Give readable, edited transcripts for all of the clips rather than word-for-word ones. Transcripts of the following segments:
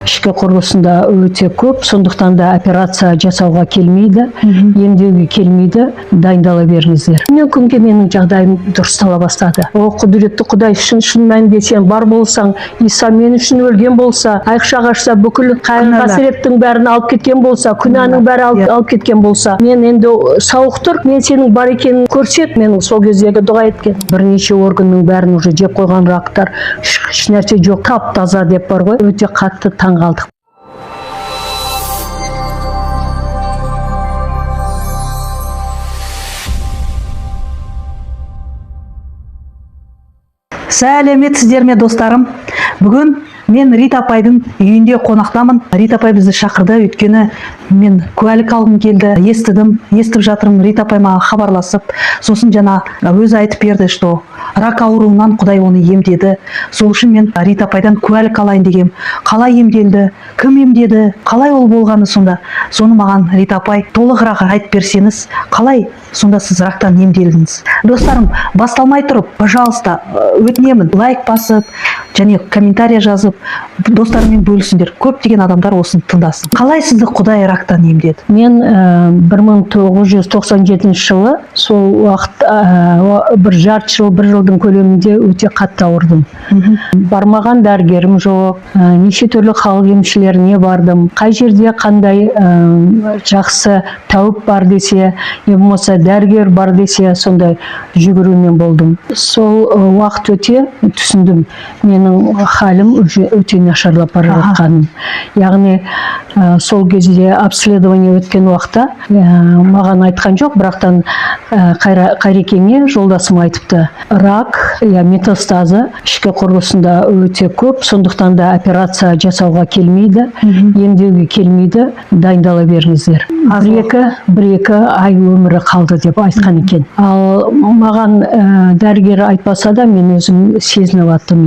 Ішкі құрылысында өте көп, сондықтан да операция жасауға келмейді, емдеуге келмейді, дайындала беріңіздер. Күннен күнге менің жағдайым дұрыстала бастады. О, құдіретті Құдай, шын мәнінде сен бар болсаң, Иса мен үшін өлген болса, айықша қашса, бүкіл қасіреттің бәрін алып кеткен болса, күнәнің бәрі алып кеткен болса, мен енді сауық тұр, мен сенің бар екенін көрсет. Менің сол кездегі дұға еткен. Бірнеше органның бәрін уже жеп қойған рактар, еш нәрсе жоқ, тап-таза деп бар ғой. Өте қатты қалдық. Сәлеметсіздер ме достарым? Бүгін мен Рита апайдың үйінде қонақтамын. Рита апай бізді шақырды, өйткені мен куәлік алғым келді, естіп жатырмын. Рита апай маған хабарласып, сосын жаңа өзі айтып берді, что рак ауруынан Құдай оны емдеді. Сол үшін мен Рита апайдан куәлік алайын дегем. Қалай емделді, кім емдеді, қалай ол болғаны сонда? Соны маған Рита апай толығырақ айтып берсеңіз, қалай сонда сіз рактан емделдіңіз? Достарым, басталмай тұрып, пожалуйста, өтінемін, лайк басып, және комментария жазып, достарымен бөлісіңдер. Көптеген адамдар осын тыңдасын. Қалай сізді Құдай рактан емдеді? Мен 1997 жылы, сол уақыт бір жарты жыл, бір жылдың көлемінде өте қатты ауырдым. Бармаған дәрігерім жоқ, неше түрлі халық емшілеріне бардым. Қай жерде қандай жақсы тәуіп бар десе, не болмаса дәрігер бар десе, сондай жүгірумен болдым. Сол уақыт өте түсіндім, менің халім өте нашарлап бара жатқанын. Яғни сол кезде обследование өткен уақытта маған айтқан жоқ, бірақтан Қайрекеңе жолдасым айтыпты. Рак, метастазы ішкі құрылысында өте көп, сондықтан да операция жасауға келмейді, емдеуге келмейді, дайындала беріңіздер. Бір-екі ай өмірі қалды деп айтқан екен. Ал маған дәрігер айтпаса да мен өзім сезініп аттым.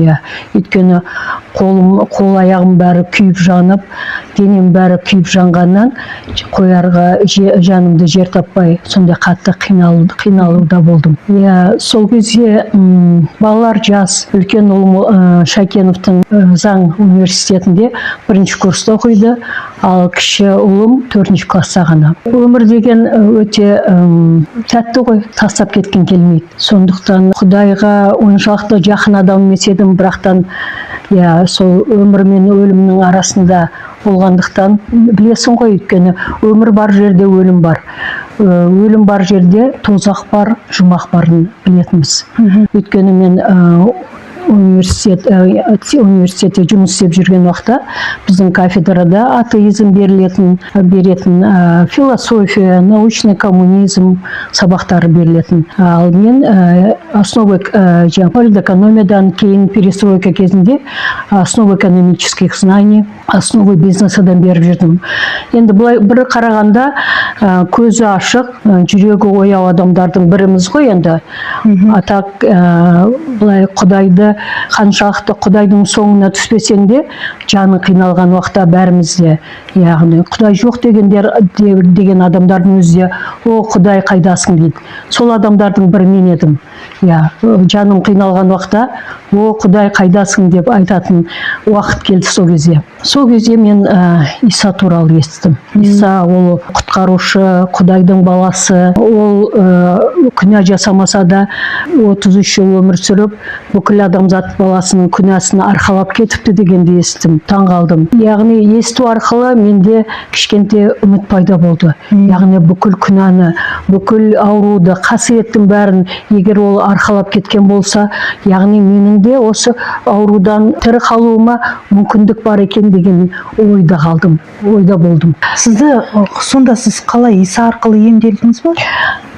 Өйткені қол аяғым бәрі күйіп жанып, денем бәрі күйіп жанғаннан қоярға жанымды жер таппай, сондай қатты қиналуда болдым. Сол кезде балалар жас, үлкен ұлым Шайкеновтың заң университетінде 1-ші курста оқиды, ал кіші ұлым 4-ші класста ғана. Өмір деген өте тәтті ғой, тастап кеткен келмейді. Сондықтан Құдайға оншалықты жақын адам емес едім, бірақтан сол өмір мен өлімнің арасында болғандықтан білесің ғой, өйткені өмір бар жерде өлім бар. Өлім бар жерде тозақ бар, жұмақ барын білетінбіз. Өйткені мен университетте жұмыс істеп жүрген уақытта біздің кафедрада атеизм беретін философия, научный коммунизм сабақтары берілетін. Ал мен основы политэкономиядан кейін перестройка кезінде основы экономических знаний, основы бизнесадан беріп жүрдім. Енді бұлай бір қарағанда көзі ашық, жүрегі ояу адамдардың біріміз ғой енді. Атақ бұлай Құдайды қаншалықты Құдайдың соңына түспесең де, жаны қиналған уақытта бәрімізде, яғни Құдай жоқ деген адамдардың өзі, о, Құдай қайдасың дейді. Сол адамдардың бірі мен едім. Жаным қиналған уақытта, о, Құдай қайдасың деп айтатын уақыт келді сол кезде. Сол кезде мен Иса туралы естідім. Иса ол құтқарушы, Құдайдың баласы, ол күнә жасамаса да 33 жыл өмір сүріп, бүкіл адамзат баласының күнәсін арқалап кетіпті дегенді естідім, таң қалдым. Яғни есту арқылы менде кішкенте үміт пайда болды. Яғни бүкіл күнәні, бүкіл ауруды, қасіреттің бәрін егер ол арқалап кеткен болса, яғни менің де осы аурудан тірі қалуыма мүмкіндік бар екен деген ойда болдым. Сонда сіз қалай Иса арқылы емделдіңіз бе?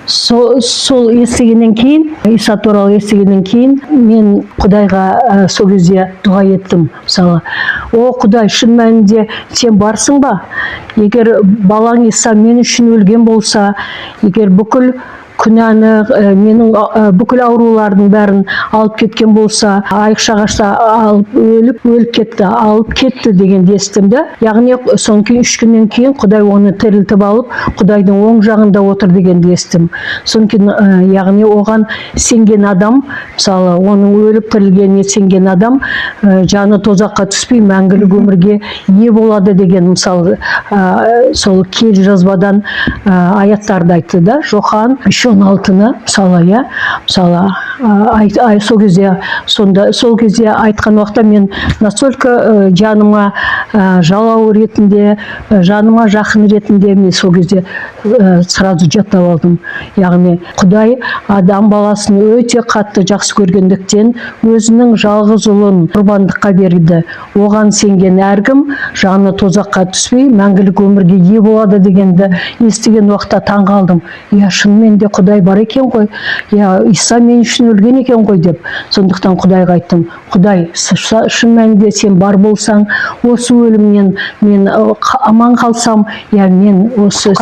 Сол естігеннен кейін, Иса туралы естігеннен кейін, мен Құдайға сол кезде дұға еттім. Мысалы, о, Құдай, шын мәнінде сен барсың ба? Егер балаң Иса мен үшін өлген болса, егер бүкіл күнәні менің бүкіл аурулардың бәрін алып кеткен болса, айықшағашта өліп кетті дегенді естідім да. Яғни содан кейін 3 күннен кейін Құдай оны тірілтіп алып, Құдайдың оң жағында отыр дегенді естідім. Содан кейін яғни оған сенген адам, мысалы, оның өліп тірілгеніне сенген адам жаны тозаққа түспей мәңгілік өмірге ие болады деген, мысалы, сол киелі жазбадан аяттарды айтты да. Жохан 3:16-ны мысалы, сол кезде айтқан уақытта мен настолько жаныма жалау ретінде, жаныма жақын ретінде мен сол кезде сразу жаттап алдым. Яғни Құдай адам баласын өте қатты жақсы көргендіктен өзінің жалғыз ұлын құрбандыққа берді. Оған сенген әркім жаны тозаққа түспей мәңгілік өмірге ие болады дегенді естіген уақытта таң қалдым. Шынымен де Құдай бар екен ғой. Иса мен үшін өлген екен ғой деп. Сондықтан Құдайға айттым: Құдай, шын мәнінде сен бар болсаң, осы өлімнен мен аман қалсам, мен осы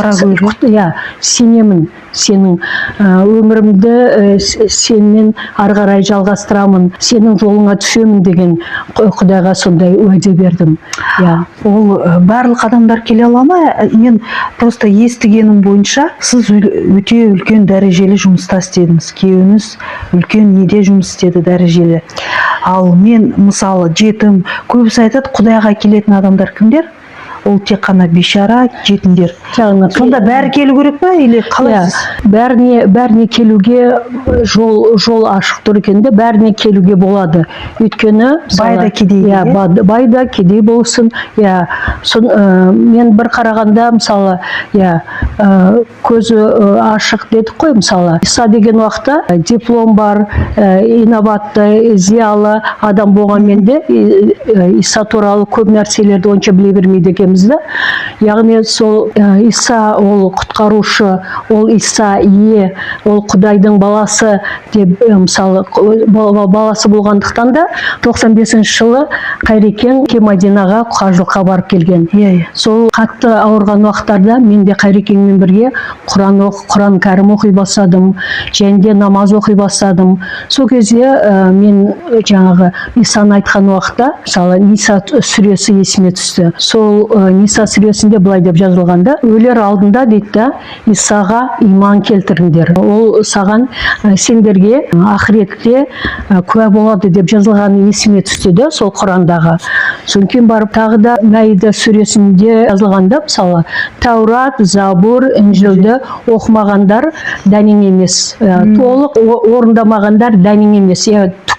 сенемін. Сенің өмірімді сенмен ары қарай жалғастырамын, сенің жолыңа түсемін деген Құдайға сондай уәде бердім. Ол барлық адамдар келе ала ма? Мен просто естігенім бойынша сіз өте үлкен дәрежелі жұмыста істедіңіз. Күйеуіңіз үлкен неде жұмыс істеді, дәрежелі. Ал мен мысалы жетім, көбісі айтады, Құдайға келетін адамдар кімдер? Ол тек қана бейшара, жетімдер. Сонда бәрі келу керек па или қалайсыз? Бәріне келуге жол ашық тұр екен де, бәріне келуге болады. Өйткені бай да кедей болсын. Мен бір қарағанда, мысалы, көзі ашық дедік қой, мысалы, Иса деген уақытта диплом бар, инабатты, зиялы адам болғанмен де Иса туралы көп нәрселерді онша біле бермейді екенбіз да. Яғни сол Иса ол құтқарушы, ол Иса ие, ол Құдайдың баласы деп, мысалы, баласы болғандықтан да 95-ші жылы Қайрекен Мәдинаға қажылыққа барып келген. Сол қатты ауырған уақыттарда мен де Қайрекенмен бірге Құран кәрім оқи бастадым, және де намаз оқи бастадым. Сол кезде мен жаңағы Исаны айтқан уақытта, мысалы, Ниса сүресі есіме түсті. Сол Ниса сүресінде былай деп жазылғанда: өлер алдында дейді, Исаға иман келтіріңдер. Ол саған, сендерге ақыретте куә болады деп жазылғаны есіме түсті де, сол Құрандағы. Содан кейін барып тағы да Мәида сүресінде жазылғанда, мысалы, Таурат, Забур, Инжилді оқымағандар дәнең емес, толық орындамағандар дәнең емес.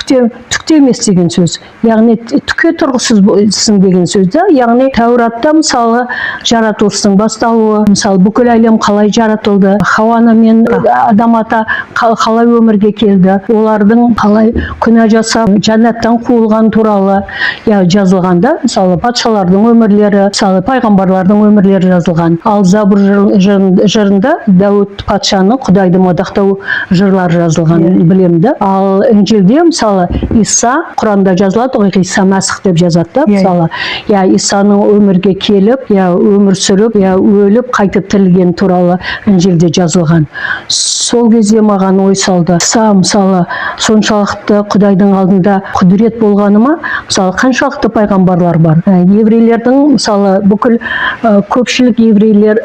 Түкте емес деген сөз. Яғни түкке тұрғысызсың деген сөз да. Яғни Тауратта, мысалы, жаратылыстың басталуы, мысалы, бүкіл әлем қалай жаратылды, Хауана мен адам ата қалай өмірге келді, олардың қалай күнә жасап жәннаттан қуылған туралы жазылғанда, мысалы, патшалардың өмірлері, мысалы, пайғамбарлардың өмірлері жазылған. Ал Забур жырында Дәуіт патшаны Құдайды мадақтау жырлары жазылған, білемді. Ал Инжилде, мысалы, Иса, Құранда жазылады ғой, Иса Мәсіх деп жазады, мысалы, Исаның өмірге келіп, өмір сүріп, өліп, қайтып тірілген туралы Инжилде жазылған. Сол кезде маған ой салды. Иса, мысалы, соншалықты Құдайдың алдында құдірет болғаны ма? Мысалы, қаншалықты пайғамбарлар бар? Еврейлердің, мысалы, бүкіл көпшілік еврейлер,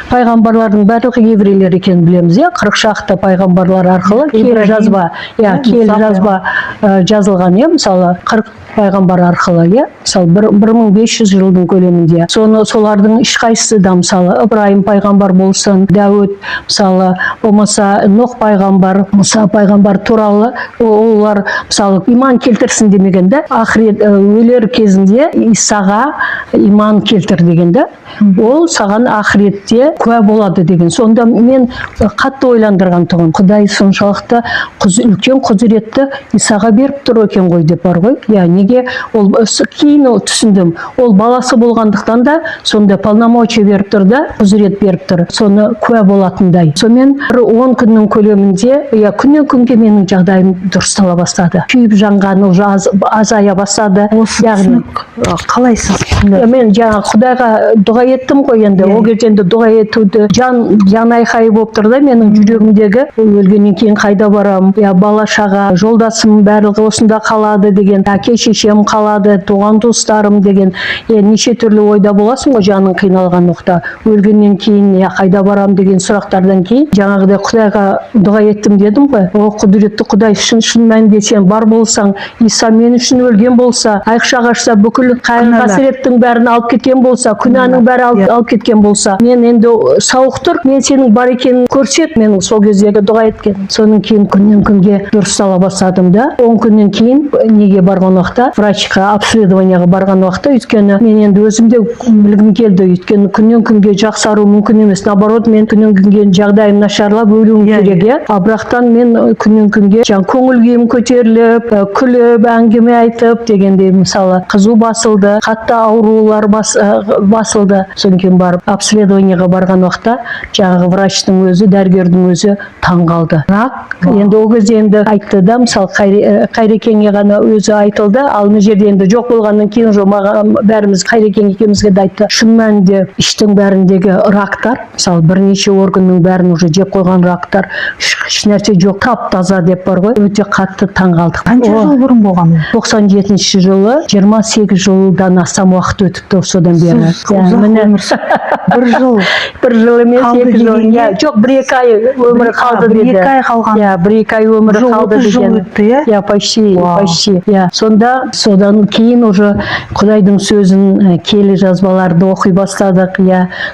пайғамбарлардың барлығы еврейлер екенін білеміз, 40 шақты пайғамбарлар арқылы киелі жазба жазылған, мысалы, 40 пайғамбар арқылы, мысалы, 1500 жылдың көлемінде. Солардың ешқайсысы да, мысалы, Ибраим пайғамбар болсын, Дәуіт, мысалы, болмаса Нұх пайғамбар, Мұса пайғамбар туралы олар, мысалы, иман келтірсін демегенде, ақырет өлер кезінде Исаға иман келтір дегенде, ол саған ақыретте куә болады деген. Сонда мен қатты ойландырған тұғын. Құдай соншалықты үлкен құзыретті Исаға беріп тұр екен ғой деп бар ғой. Неге? Ол кейін түсіндім. Ол баласы болғандықтан да сонда полномочия беріп тұр да, құзырет беріп тұр. Соны куә болатындай. Сонымен 10 күннің көлемінде, күннен күнге менің жағдайым дұрыстала бастады. Күйіп жанған азая бастады. Қалайсыз? Мен жаңа Құдайға дұға еттім ғой енді. Ол кезде енді дұға етуді жан айқайы болып тұр да менің жүрегімдегі. Өлгеннен кейін қайда барам? Я бала шаға, жолдасым барлығы осында қалады деген, әке шешем қалады, туған туыстарым деген. Неше түрлі ойда боласың ғой жаның қиналған уақытта. Өлгеннен кейін я қайда барам деген сұрақтардан кейін жаңағыдай Құдайға дұға еттім дедім ғой. О құдіретті Құдай, шын мәнінде сен бар болсаң, Иса мен үшін өлген болса, айықшаға ашса бүкіл қасіреттің бәрін алып кеткен болса, күнәнің бәрі алып кеткен болса, мен енді сауық тұр, мен сенің бар екенін көрсет. Менің сол кездегі дұға еткен. Соның кейін күннен күнге дұрыстала бастадым да. 10 күннен кейін неге барған уақытта, врачқа, обследованияға барған уақытта, өйткені мен енді өзім де білгім келді. Өйткені күннен күнге жақсару мүмкін емес. Наоборот, мен күннен күнге жағдайым нашарлап өлуім керек. А бірақтан мен күннен күнге көңіл күйім көтеріліп, күліп, әңгіме айтып дегендей, мысалы, қызу басылды, қатты аурулар басылды. Содан кейін барып обследованияға барған уақытта жаңағы врачтың өзі, дәрігердің өзі таң қалды. Рак, енді ол кезде енді айтты да, мысалы, Қайрекеңе ғана өзі айтылды, ал мына жерде енді жоқ болғаннан кейін бәріміз Қайрекең екеумізге де айтты. Шын мәнінде іштің бәріндегі рактар, мысалы, бірнеше органның бәрін уже жеп қойған рактар, еш нәрсе жоқ, тап-таза деп бар ғой. Өте қатты таң қалдық. Қанша жыл бұрын болған? 97 жылы 28 жылдан астам уақыт өтіпті содан бері. Бір жыл емес, 2 жыл. Жоқ, 1-2 ай өмірі қалды деді. 1-2 ай қалған. 1-2 ай өмірі қалды деген. Почти. Сонда содан кейін уже Құдайдың сөзін, киелі жазбаларды оқи бастадық.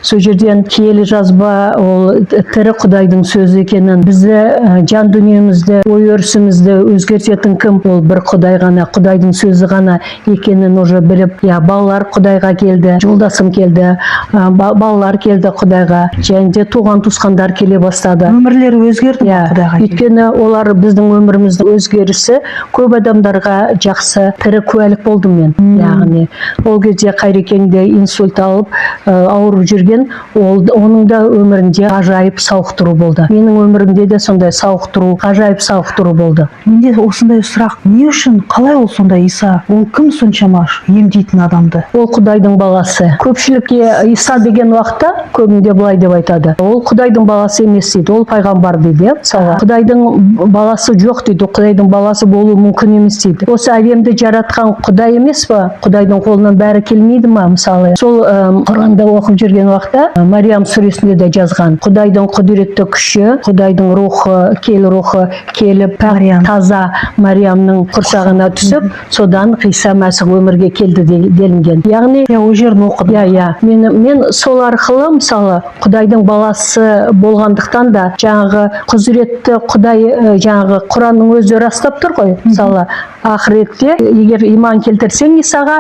Сол жерден киелі жазба ол тірі Құдайдың сөзі екенін, бізді жан дүниемізді, ой өрісімізді өзгертетін кім? Ол бір Құдай ғана, Құдайдың сөзі ғана екенін уже біліп, балалар Құдайға келді, жолдасым келді, балалар келді Құдайға, және де туған туысқандар келе бастады. Өмірлері өзгерді Құдайға. Өйткені олар біздің өміріміздің өзгерісі көп адамдарға жақсы тірі куәлік болдым мен. Яғни ол кезде Қайрекеңде инсульт алып ауырып жүрген, оның да өмірінде ғажайып сауықтыру болды. Менің өмірімде де сондай сауықтыру, ғажайып сауықтыру болды. Менде осындай сұрақ, не үшін, қалай ол сондай Иса? Ол кім соншама емдейтін адамды? Ол Құдайдың баласы. Көпшілікке Иса деген уақытта көбінде былай деп айтады. Ол Құдайдың баласы емес дейді, ол пайғамбар дейді. Құдайдың баласы жоқ дейді, Құдайдың баласы болу мүмкін емес дейді. Осы әлемді жаратқан Құдай емес па? Құдайдың қолынан бәрі келмейді ма? Мысалы, сол Құранда оқып жүрген уақытта Мариям сүресінде де жазған. Құдайдың құдіретті күші, Құдайдың рухы келіп, таза Мариямның құрсағына түсіп, содан Иса Мәсіх өмірге келді делінген. Яғни, ол жерін оқыдым. Мен сол арқылы, мысалы, Құдайдың баласы болғандықтан да жаңағы құзыретті Құдай, жаңағы Құранның өзі растап тұр ғой. Мысалы, ақыретте егер иман келтірсең Исаға,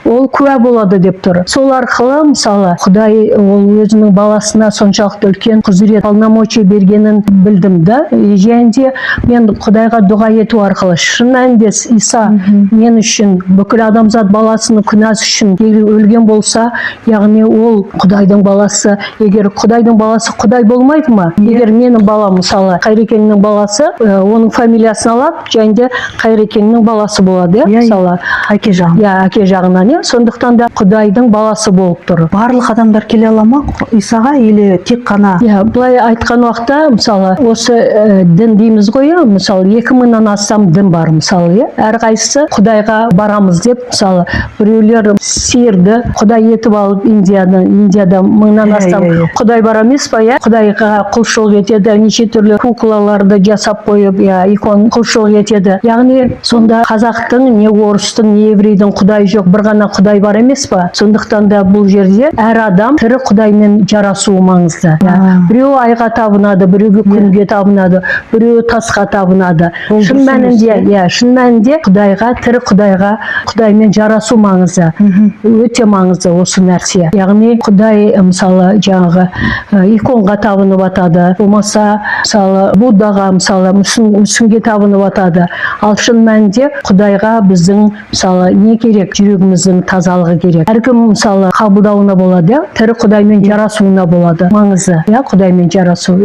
ол куә болады деп тұр. Сол арқылы, мысалы, Құдай ол өзінің баласына соншалықты үлкен құзырет, полномочия бергенін білдім да. Және де мен Құдайға дұға ету арқылы, шын мәнінде Иса мен үшін, бүкіл адамзат баласының күнәсі үшін өлген болса, яғни ол Құдайдың баласы. Егер Құдайдың баласы Құдай болмайды ма? Егер менің балам, мысалы, Қайрекеңнің баласы, оның фамилиясын алады, және де Қайрекеңнің баласы болады, мысалы, әке жағынан. Әке жағынан, сондықтан да Құдайдың баласы болып тұр. Барлық адамдар келе ала ма Исаға, или тек қана? Былай айтқан уақытта, мысалы, осы дін дейміз ғой, мысалы, 2000-нан астам дін бар, мысалы, әрқайсысы Құдайға барамыз деп, мысалы, біреулер сиырды Құдай етіп алып Индияда 1000-нан астам Құдай бар емес па, Құдайға құлшылық етеді, неше түрлі куклаларды жасап қойып, икон құлшылық етеді. Яғни, сонда қазақтың, не орыстың, не еврейдің Құдай жоқ, бір ғана Құдай бар емес па? Сондықтан да бұл жерде әр адам тірі Құдаймен жарасуы маңызды. Біреу айға табынады, біреу күнге табынады, біреу тасқа табынады. Шын мәнінде Құдайға, тірі Құдаймен жарасу маңызды. Өте маңызды осы нәрсе. Яғни Құдай Құдай мысалы жаңағы иконға табынып атады, болмаса мысалы Буддаға, мысалы мүсінге табынып атады. Ал шын мәнінде Құдайға біздің мысалы не керек? Жүрегіміздің тазалығы керек. Әркім мысалы қабылдауына болады, тірі Құдаймен жарасуына болады. Маңызы, Құдаймен жарасу.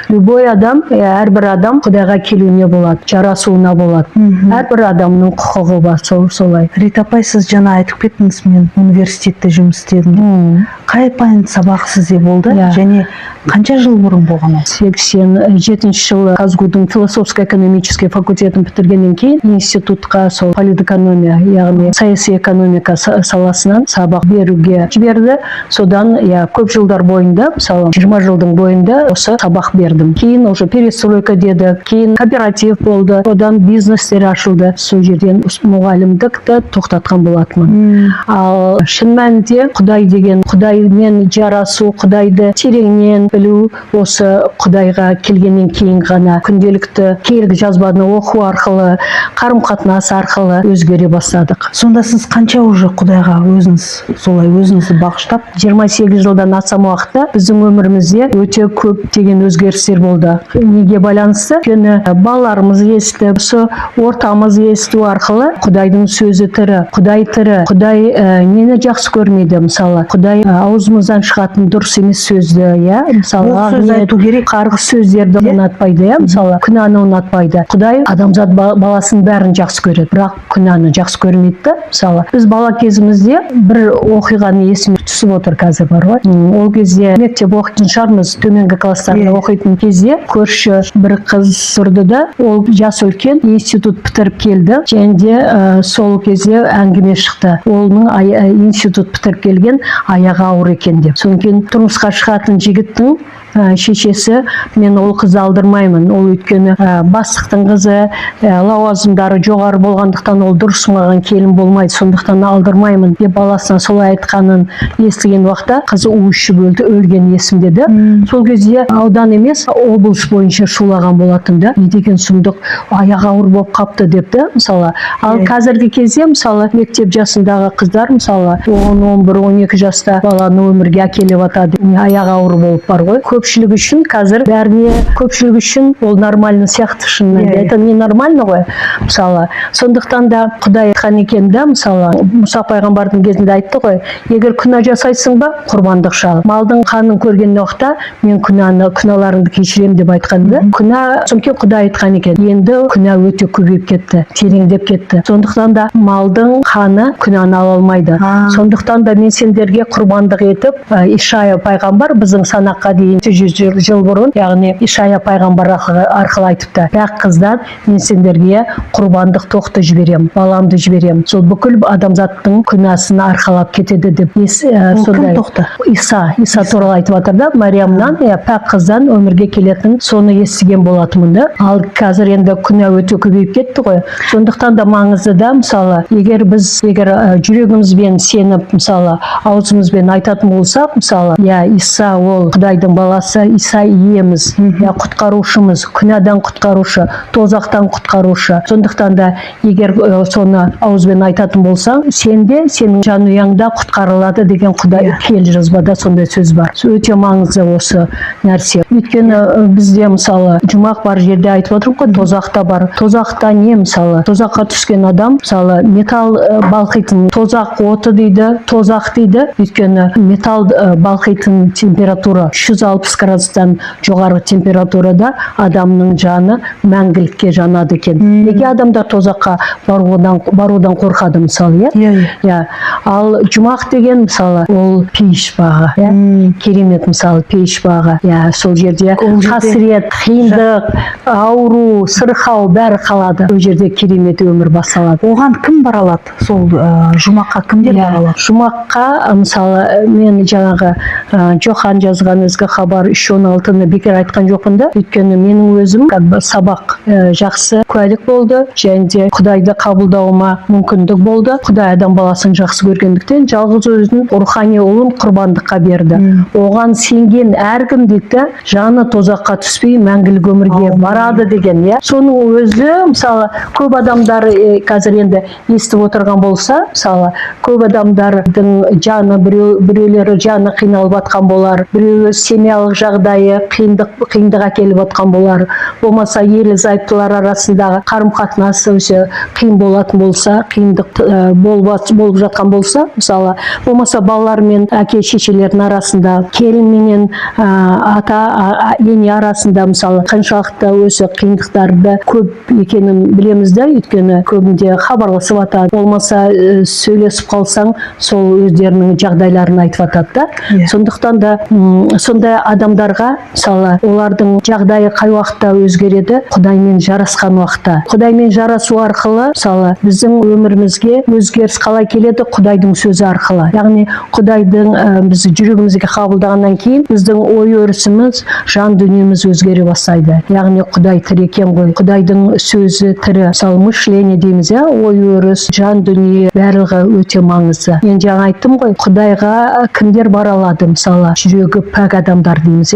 Любой адам, әрбір адам Құдайға келуіне болады, жарасуына болады. Әрбір адамның құқығы бар, солай. Рита апай, сіз жаңа айтып кеттіңіз, мен университетте жұмыс істедім. Қай пән сабақ сізде болды және қанша жыл бұрын болған ол? 87 жылы Казгудың философско-экономический факультетін бітіргеннен кейін институтқа сол политэкономия, яғни саяси экономика саласынан сабақ беруге жіберді. Содан көп жылдар бойында, мысалы 20 жылдың бойында осы сабақ бердім. Кейін уже перестройка деді, кейін кооператив болды, одан бизнестер ашылды. Сол жерден мұғалімдікті тоқтатқан болатынмын. Ал шын мәнінде Құдай деген, Құдаймен жарасу, Құдайды тереңнен білу, осы Құдайға келгеннен кейін ғана күнделікті кергі жазбаны оқу арқылы, қарым-қатынас арқылы өзгере бастадық. Сонда сіз қанша уже Құдайға өзіңізді бағыштап? 28 жылдан астам уақытта біздің өмірімізде өте көп деген өзгерістер болды. Неге байланысты? Өйткені балаларымыз естіп, осы ортамыз есту арқылы Құдайдың сөзі тірі, Құдай тірі. Құдай нені жақсы көрмейді? Мысалы, Құдай аузымыздан шығатын дұрыс емес сөзді, мысалы, қарғыс сөздерді ұнатпайды, мысалы, күнәні ұнатпайды. Құдай адамзат баласының бәрін жақсы көреді, бірақ күнәні жақсы көрмейді. Мысалы, біз бала кезімізде бір оқиғаны есіме түсіп отыр қазір бар ғой. Ол кезде мектеп оқитын шығармыз, төменгі класстарда оқитын кезде көрші бір қыз тұрды да, ол жас үлкен, институт бітіріп келді. Және де сол кезде әңгіме шықты. Оның институт бітіріп келген аяғы ауыр екен деп. Содан кейін тұрмысқа шығатын жігіттің шешесі, мен ол қызды алдырмаймын, ол өйткені бастықтың қызы, лауазымдары жоғары болғандықтан ол дұрыс маған келін болмайды, сондықтан алдырмаймын деп баласына солай айтқанын естіген уақытта қызы у ішіп өлген есімде де. Сол кезде аудан емес, облыс бойынша шулаған болатын да, не деген сұмдық, аяғы ауыр болып қапты деп те, мысалы. Ал қазіргі кезде, мысалы, мектеп жасындағы қыздар, мысалы, 10, 11, 12 жаста баланы өмірге әкеліп атады, аяғы ауыр болып бар ғой. Көпшілік үшін қазір бәріне, көпшілік үшін ол нормально сияқты шынымен. Это не нормально ғой, мысалы. Сондықтан да Құдай айтқан екен да, мысалы, Мұса пайғамбардың кезінде айтты ғой, егер күнә жасайсың ба, құрбандық шал. Малдың қанын көрген уақытта мен күнәларыңды кешірем деп айтқан да. Күнә, сондықтан Құдай айтқан екен. Енді күнә өте көбейіп кетті, тереңдеп кетті. Сондықтан да малдың қаны күнәні ала алмайды. Сондықтан да мен сендерге құрбандық етіп, Ишая пайғамбар біздің санаққа дейін 100 жыл бұрын, яғни Ишая пайғамбар арқылы айтыпты. Бірақ қыздар, мен сендерге құрбандық тоқты жіберем, баламды жіберем. Сол бүкіл адамзаттың күнәсін арқалап кетеді деп. Сондай Иса туралы айтып жатыр да, Мариямнан, пәк қыздан өмірге келетін соны естіген болатынмын да. Ал қазір енді күнә өте көбейіп кетті ғой. Сондықтан да маңызды да, мысалы, егер жүрегімізбен сеніп, мысалы, аузымызбен айтатын болсақ, мысалы, Иса ол Құдайдың баласы, Иса иеміз, құтқарушымыз, күнәдан құтқарушы, тозақтан құтқарушы. Сондықтан да егер соны ауызбен айтатын болсаң, сенде, сенің жанұяңда құтқарылады деген Құдай киелі жазбада сондай сөз бар. Өте маңызды осы нәрсе. Өйткені бізде, мысалы, жұмақ бар жерде айтып отырмын ғой, тозақта бар. Тозақта не, мысалы, тозаққа түскен адам, мысалы, металл балқитын, тозақ оты дейді, тозақ дейді. Өйткені металл балқитын температура 360 градустан жоғары температурада адамның жаны мәңгілікке жанады екен. Неге адамдар тозаққа барудан қорқады, мысалы, Ал жұмақ деген, мысалы, ол пейіш бағы, керемет, мысалы, пейіш бағы. Сол жерде қасірет, қиындық, ауру, сырқау бәрі қалады. Сол жерде керемет өмір басталады. Оған кім бара алады? Сол жұмаққа кімдер бара алады? Жұмаққа, мысалы, мен жаңағы Жохан жазған ізгі хабар олар 3-16-ны бекер айтқан жоқпын да. Өйткені менің өзім сабақ жақсы куәлік болды, және де Құдайды қабылдауыма мүмкіндік болды. Құдай адам баласын жақсы көргендіктен жалғыз өзінің рухани ұлын құрбандыққа берді. Оған сенген әркім дейді, жаны тозаққа түспей мәңгілік өмірге барады деген, иә. Соның өзі, мысалы, көп адамдар қазір енді естіп отырған болса, мысалы, көп адамдардың жаны, біреулері жаны қиналып жатқан болар, біреулері семьялық жағдайы қиындық әкеліп жатқан болар, болмаса ерлі-зайыптылар арасындағы қарым-қатынасы өте қиын болатын болса, қиындық болып жатқан болса, мысалы, болмаса балалар мен әке-шешелердің арасында, келін менен ене арасында, мысалы, қаншалықты өте қиындықтарды көп екенін білеміз да, өйткені көбінде хабарласып жатады, болмаса сөйлесіп қалсаң, сол өздерінің жағдайларын айтып жатады да. Сондықтан да сондай адамдарға, мысалы, олардың жағдайы қай уақытта өзгереді? Құдаймен жарасқан уақытта. Құдаймен жарасу арқылы, мысалы, біздің өмірімізге өзгеріс қалай келеді? Құдайдың сөзі арқылы. Яғни Құдайдың бізді жүрегімізге қабылдағаннан кейін біздің ой өрісіміз, жан дүниеміз өзгере бастайды. Яғни Құдай тірі екен ғой. Құдайдың сөзі тірі. Мысалы, мышление дейміз, ой өріс, жан дүние барлығы өте маңызды. Мен жаңа айттым ғой, Құдайға кімдер бара алады? Мысалы, жүрегі пәк адамдар дейміз,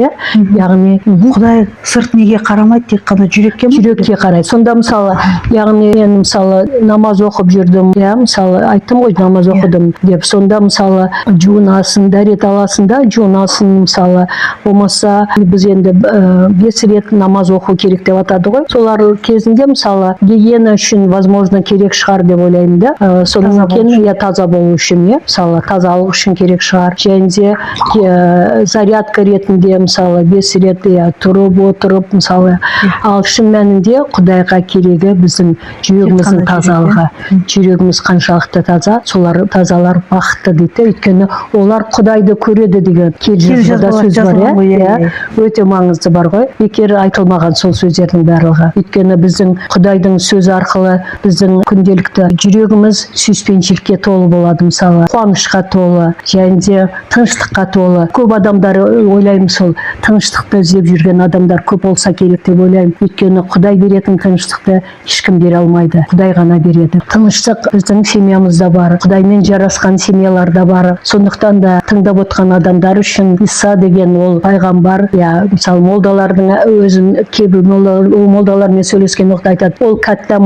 яғни Құдай сырт неге қарамайды, тек қана жүрекке қарайды. Сонда мысалы, яғни мен мысалы намаз оқып жүрдім, мысалы айттым ғой, намаз оқыдым деп. Сонда мысалы жуынасын, дәрет аласын да, жуынасын, мысалы, болмаса біз енді 5 рет намаз оқу керек деп атады ғой. Солар кезінде мысалы гигиена үшін возможно керек шығар деп ойлаймын да. Содан кейін таза болу үшін, мысалы тазалық үшін керек шығар. Және де зарядка ретінде мысалы 5 рет тұрып отырып, мысалы, ал шын мәнінде Құдайға керегі біздің жүрегіміздің тазалығы. Жүрегіміз қаншалықты таза, солар тазалар бақытты дейді. Өйткені олар Құдайды көреді деген жазбада сөз бар, өте маңызды бар ғой. Бекер айтылмаған сол сөздердің барлығы. Өйткені біздің Құдайдың сөзі арқылы біздің күнделікті жүрегіміз сүйіспеншілікке толы болады, мысалы, қуанышқа толы, және де тыныштыққа толы. Көп адамдар ойлаймын, сол тыныштықты іздеп жүрген адамдар көп болса керек деп ойлаймын. Өйткені Құдай беретін тыныштықты ешкім бере алмайды. Құдай ғана береді. Тыныштық біздің семьямызда бар, Құдаймен жарасқан семьяларда бар. Сондықтан да тыңдап отқан адамдар үшін Иса деген ол пайғамбар, мысалы молдалардың өзін кейбір молдалармен сөйлескен уақытта айтады, ол кәтта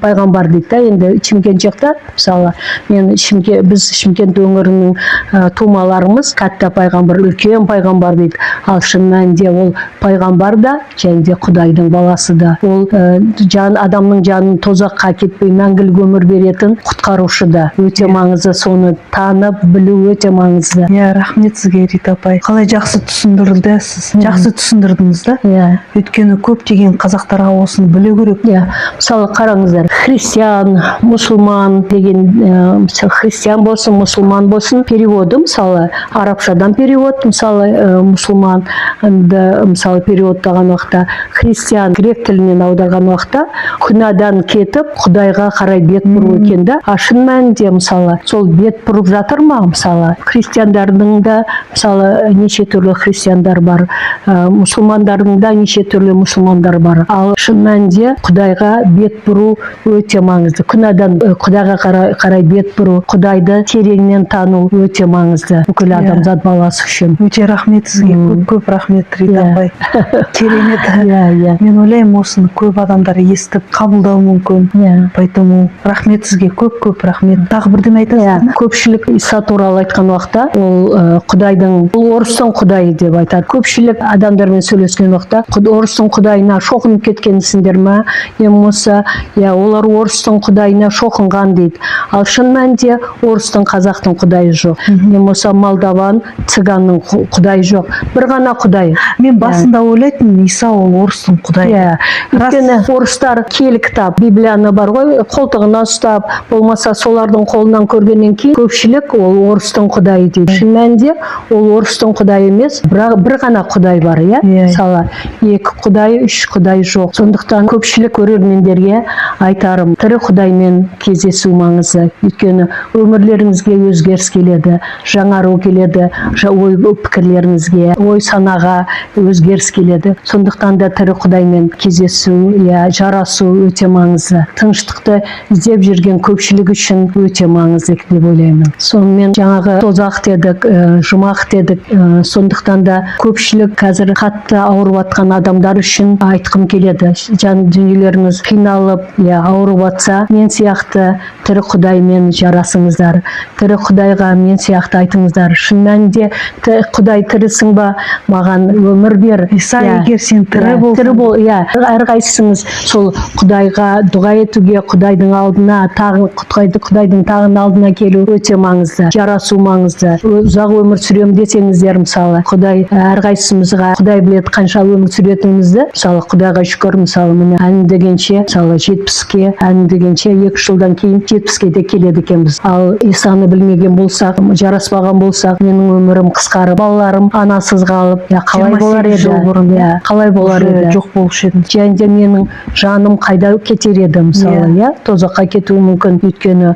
пайғамбар дейді да. Енді Шымкент жақта, мысалы, біз Шымкент өңірінің тумаларымыз кәтта пайғамбар, үлкен пайғамбар дейді. Ал шын мәнінде ол пайғамбар да, және де Құдайдың баласы да. Ол адамның жанын тозаққа кетпей мәңгілік өмір беретін құтқарушы да. Өте маңызды, соны танып білу өте маңызды. Рахмет сізге, Рита апай. Қалай жақсы түсіндірілді, сіз жақсы түсіндірдіңіз да. Өйткені көптеген қазақтарға осыны білу керек. Мысалы қараңыздар, христиан, мұсылман деген, христиан болсын, мұсылман болсын, переводы, мысалы, арабшадан перевод, мысалы, мұсылман, мысалы, переводтаған уақытта, христиан грек тілінен аударған уақытта күнәдан кетіп Құдайға қарай бет бұру екен да. Шын мәнінде, мысалы, сол бет бұрып жатыр ма? Мысалы, христиандардың да, мысалы, неше түрлі христиандар бар, мұсылмандардың да неше түрлі мұсылмандар бар. Ал шын мәнінде Құдайға бет бұру өте маңызды. Күнәдан Құдайға қарай бет бұру, Құдайды тереңнен тану өте маңызды бүкіл адамзат баласы үшін. Өте рахмет сізге, көп рахмет, Рита апай. Керемет. Мен ойлаймын, осыны көп адамдар естіп қабылдау мүмкін. Поэтому рахмет сізге, көп рахмет. Тағы бірден айтасыз? Көпшілік Иса туралы айтқан уақытта, ол Құдайдың, ол орыстың Құдайы деп айтады. Көпшілік адамдармен сөйлескен уақытта, орыстың Құдайына шоқынып кеткенсіңдер ма? Болмаса, олар орыстың Құдайына шоқынған дейді. Ал шын мәнінде орыстың, қазақтың Құдайы жоқ. Болмаса молдаван, цыганның Құдайы жоқ. Бір ғана Құдай. Мен басында ойлайтын, Иса ол орыстың Құдайы. Өйткені орыстар киелі кітап, Библияны бар ғой, қолтығына ұстап, болмаса солардың қолынан көргеннен кейін көпшілік ол орыстың Құдайы дейді. Шын мәнінде ол орыстың Құдайы емес, бір ғана Құдай бар, мысалы, 2 Құдай, 3 Құдай жоқ. Сондықтан көпшілік көрермендерге айтарым, тірі Құдаймен кездесу маңызды. Өйткені өмірлеріңізге өзгеріс келеді, жаңару келеді, ой пікірлеріңізге, ой санаға өзгеріс келеді. Сондықтан да тірі Құдаймен кездесу, жарасу өте маңызды. Тыныштықты іздеп жүрген көпшілік үшін өте маңызды деп ойлаймын. Сонымен жаңағы тозақ дедік, жұмақ дедік. Сондықтан да көпшілік қазір қатты ауырып жатқан адамдар үшін айтқым келеді. Жан дүниелеріңіз қиналып, ауырып жатса, мен сияқты тірі Құдаймен жарасыңыздар. Тірі Құдайға мен сияқты айтыңыздар. Шын мәнінде Құдай тірісің ба, маған өмір бер. Иса, егер сен тірі болсаң, әрқайсыңыз сол Құдайға дұға етуге, Құдайдың алдына, Құдайдың тағының алдына келу өте маңызды. Жарасу маңызды. Ұзақ өмір сүрем десеңіздер, мысалы, Құдай әрқайсымызға, Құдай біледі қанша өмір сүретінімізді. Мысалы, Құдайға шүкір, мысалы, міне әлі дегенше, мысалы 70-ке, әлі дегенше 2 жылдан кейін 70-ке де келеді екенбіз. Ал Исаны білмеген болсақ, жараспаған болсақ, менің өмірім қысқарып, балаларым анасыз қалып, қалай болар еді? Қалай болар еді? Жоқ болушы едім. Және де менің жаным қайда кетер еді, мысалы, тозаққа кетуі мүмкін. Өйткені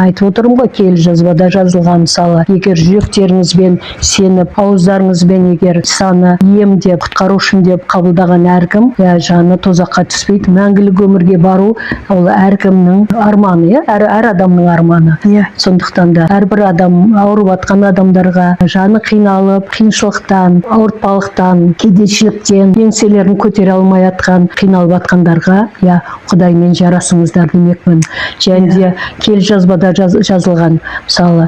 айтып отырмын ғой, киелі жазбада жазылған, мысалы, егер жүректеріңізбен сеніп, ауыздарыңызбен егер Исаны ем деп, құтқарушым деп қабылдаған әркім, жаны тозаққа түспейді. Мәңгілік өмірге бару, ол әркімнің арманы, әр адамның арманы. Сондықтан да әрбір адам, ауырып жатқан адамдарға, жаны қиналып, қиыншылықтан, ауыртпалықтан, кедейшіліктен, еңселерін көтере алмай жатқан, қиналып жатқандарға, Құдаймен жарасыңыздар демекпін. Және де киелі жазбада жазылған, мысалы,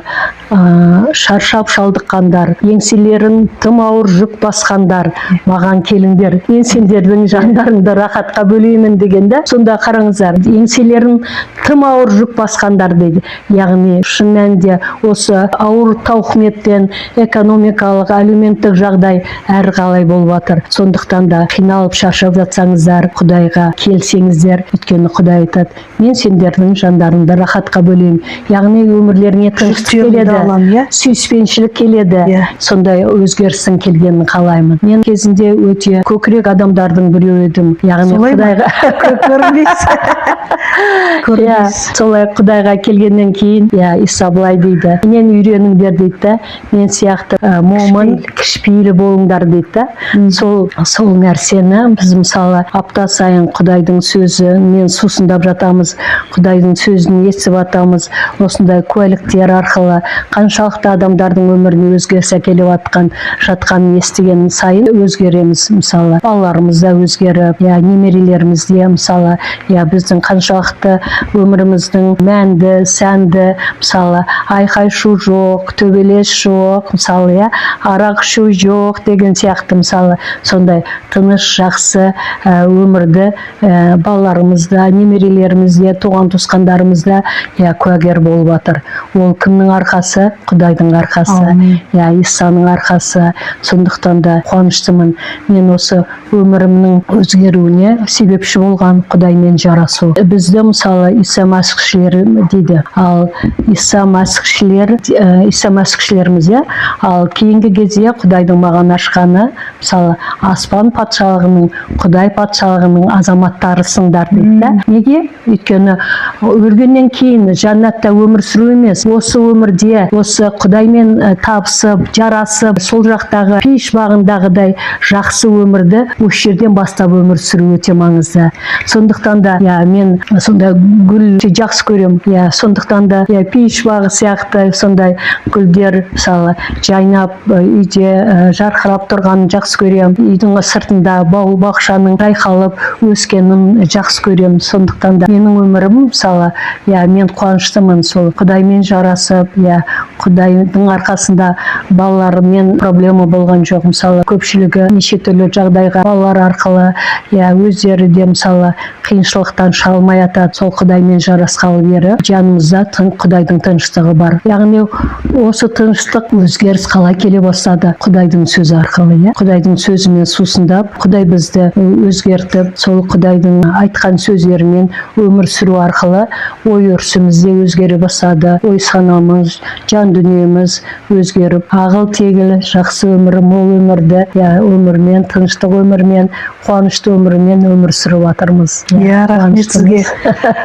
шаршап шалдыққандар, еңселерін тым ауыр жүк басқандар, маған келіңдер, мен сендердің жандарыңды рахатқа бөлеймін дегенде, сонда қараңыздар, еңселерін тым ауыр жүк басқандар дейді. Яғни шын мәнінде осы ауыр тауқыметтен экономикалық, әлеуметтік жағдай әрқалай болып жатыр. Сондықтан да қиналып шаршап жатсаңыздар, Құдайға келсеңіздер, өйткені Құдай айтады, мен сендердің жандарыңды рахатқа бөлеймін. Яғни өмірлеріне тыныштық келеді, сүйіспеншілік келеді. Сондай өзгерістің келгенін қалаймын. Мен кезінде өте көкірек адамдардың біреуі едім. Яғни Құдайға солай Құдайға келгеннен кейін, Иса былай дейді, менен үйреніңдер дейді, мен сияқты момын, кішіпейіл болыңдар дейді. Сол нәрсені біз мысалы апта сайын Құдайдың сөзін мен сусындап жатамыз, Құдайдың сөзін естіп жатамыз. Осындай куәліктер арқылы қаншалықты адамдардың өміріне өзгеріс әкеліп жатқанын естіген сайын өзгереміз. Мысалы, балаларымыз да өзгеріп, немерелеріміз де, мысалы, біздің қаншалықты өміріміздің мәнді, сәнді, мысалы, айқай-шу жоқ, төбелес жоқ, мысалы, арақ ішу жоқ деген сияқты, мысалы, сондай тыныш, жақсы өмірді балаларымызда, немерелерімізде, туған-туысқандарымызда куәгер болып жатыр. Ол кімнің арқасы? Құдайдың арқасы, Исаның арқасы. Сондықтан да қуаныштымын. Мен осы өмірімнің өзгеруіне себепші болған Құдаймен жарасу. Бізді мысалы Иса Мәсіхшілер дейді. Ал Иса Мәсіхшілеріміз, ал кейінгі кезде Құдайдың маған ашқаны, мысалы, аспан патшалығының, Құдай патшалығының азаматтарысыңдар дейді. Неге? Өйткені өлгеннен кейін жаннатта өмір сүру емес, осы өмірде, осы Құдаймен табысып, жарасып, сол жақтағы пейіш бағындағыдай жақсы өмірді осы жерден бастап өмір сүру өте маңызды. Сондықтан да мен сондай гүл жақсы көрем. Сондықтан да пейіш бағы сияқты сондай гүлдер, мысалы, жайнап, үйде жарқырап тұрғанын жақсы көрем. Үйдің сыртында бау-бақшаның жайқалып өскенін жақсы көрем. Сондықтан да менің өмірім, мысалы, мен қуаныштымын сол Құдаймен жарасып, Құдайдың арқасында балалармен проблема болған жоқ. Мысалы, көпшілігі неше түрлі жағдайға балалар арқылы, өздері де мысалы қиыншылықтан шалмай атады. Сол Құдаймен жарасқалы бері жанымызда Құдайдың тыныштығы бар. Яғни осы тыныштық өзгеріс қалай келе бастады? Құдайдың сөзі арқылы, Құдайдың сөзімен сусындап, Құдай бізді өзгертіп, сол Құдайдың айтқан сөздерімен өмір сүру арқылы ой өрісіміз де өзгере бастады. Ой санамыз, жан дүниеміз өзгеріп, ағыл тегіл жақсы өмір, мол өмірді, өмірмен, тыныштық өмірмен, қуанышты өмірмен өмір сүріп жатырмыз. Рахмет сізге.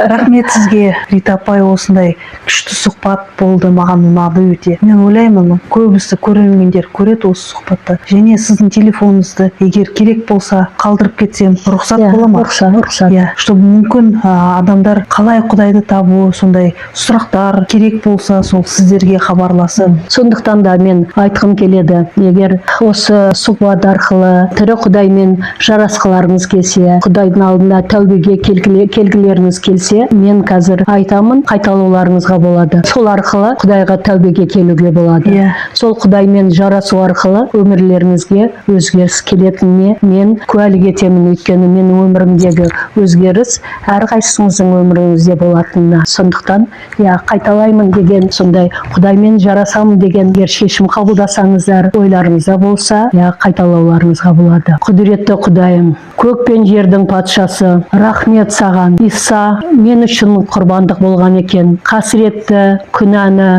Рахмет сізге, Рита апай, осындай күшті сұхбат болды, маған ұнады өте. Мен ойлаймын, көбісі көрермендер көреді осы сұхбатты. Және сіздің телефоныңызды егер керек болса қалдырып кетсем, рұқсат бола ма? Рұқсат. Чтобы мүмкін адамдар қалай Құдайды табу, сондай сұрақтар керек болса, сол сіздерге хабарласып. Сондықтан да мен айтқым келеді, егер осы сұхбат арқылы тірі Құдаймен жарасқыларыңыз келсе, Құдайдың алдында тәубеге келгілеріңіз келсе, мен қазір айтамын, қайталауларыңызға болады. Сол арқылы Құдайға тәубеге келуге болады. Сол Құдаймен жарасу арқылы өмірлеріңізге өзгеріс келетініне мен куәлік етемін, өйткені менің өмірімдегі өзгеріс әрқайсыңыздың өміріңізде болатынына. Сондықтан қайталаймын деген, сондай Құдаймен жарасамын деген егер шешім қабылдасаңыздар, ойларыңызда болса, қайталауларыңызға болады. Құдіретті Құдайым, көк пен жердің патшасы, рахмет саған. Иса мен үшін құрбандық болған екен. Қасіретті, күнәні,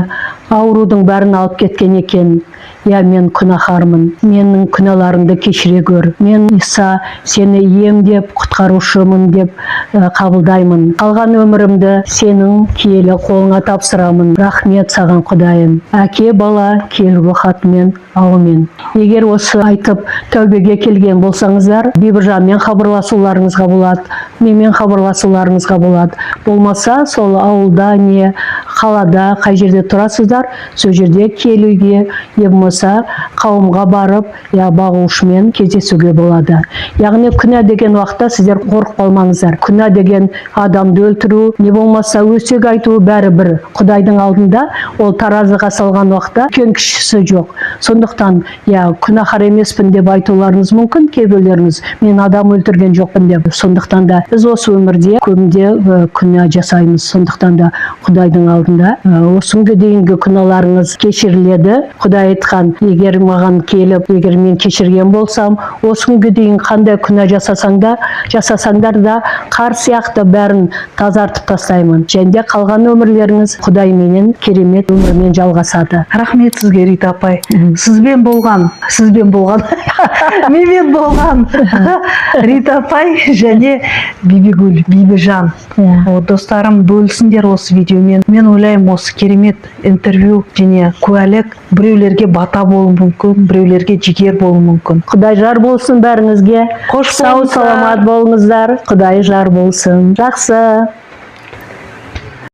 аурудың бәрін алып кеткен екен. Мен күнәһармын. Менің күнәларымды кешіре көр. Мен Иса сені ием деп, құтқарушымын деп қабылдаймын. Қалған өмірімді сенің киелі қолыңа тапсырамын. Рахмет саған Құдайым. Әке бала келгі хатымен, аумен. Егер осы айтып тәубеге келген болсаңыздар, Бибіжанмен хабарласуларыңызға болады, менімен хабарласуларыңызға болады. Болмаса, сол ауылда не қалада, қай жерде тұрасыздар, сол жерде келуге, болмаса қауымға барып, бағушымен кездесуге болады. Яғни күнә деген уақытта сіздер қорқып қалмаңыздар. Күнә деген адамды өлтіру, не болмаса өсек айту бәрі бір. Құдайдың алдында ол таразыға салған уақытта үлкен кішісі жоқ. Сондықтан, күнәһар емеспін деп айтуларыңыз мүмкін, кейбіреулеріңіз мен адам өлтірген жоқпын деп. Сондықтан да біз осы өмірде көбінде күнә жасаймыз. Сондықтан да Құдайдың алдында осы күнге дейінгі күнәларыңыз кешіріледі. Құдай айтқан, егер маған келіп, егер мен кешірген болсам, осы күнге дейін қандай күнә жасасаңдар да қар сияқты бәрін тазартып тастаймын. Және қалған өмірлеріңіз Құдайменен керемет өмірмен жалғасады. Рахмет сізге, Рита апай. Сізбен болған, менмен болған Рита апай және Бибігүл, Бибіжан. Достарым, бөлісіңдер осы видеомен. Мен ойлаймын, осы керемет интервью және куәлік біреулерге бата болуы мүмкін, біреулерге жігер болуы мүмкін. Құдай жар болсын бәріңізге. Сау саламат болыңыздар. Құдай жар болсын. Жақсы.